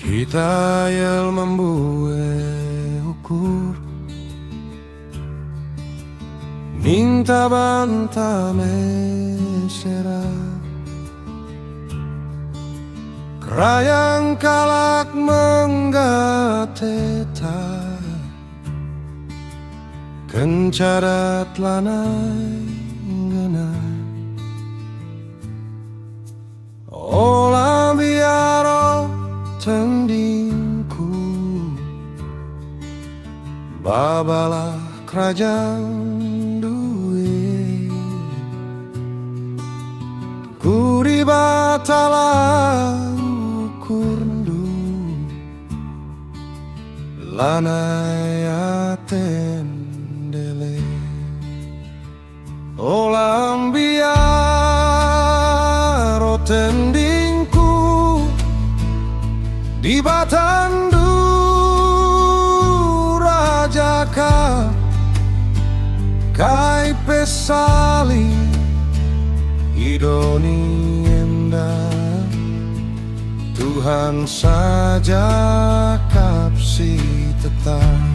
Kita yang membuat ukur minta banta mesera kerayang kalak menggateta kencarat lanai ngenai olah biaro tendingku babalah kerajaan duwe ku di batala ukurnu lanai atendele olam biaro tendingku di batandu rajaka kai pesali idoni endah Tuhan saja kapsi tetap.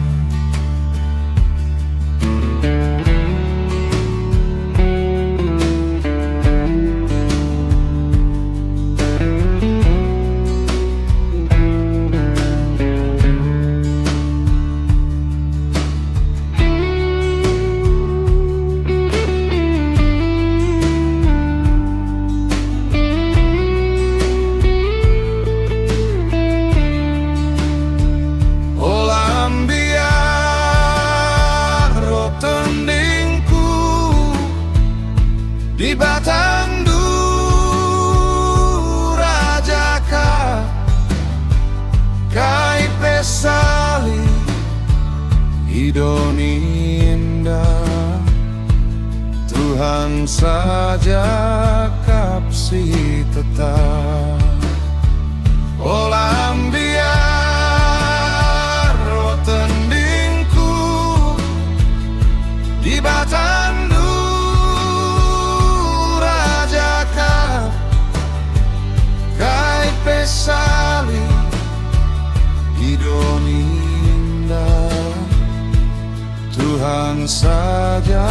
Di batandu rajaka kai pesali idoni indah Tuhan saja kapsi tetap olam biar rotendingku di batandu pesali idoni indah Tuhan saja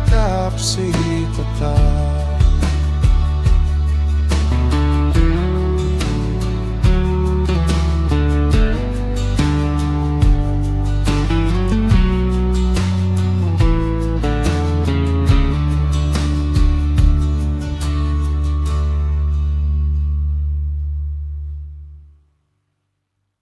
kapsi tetap.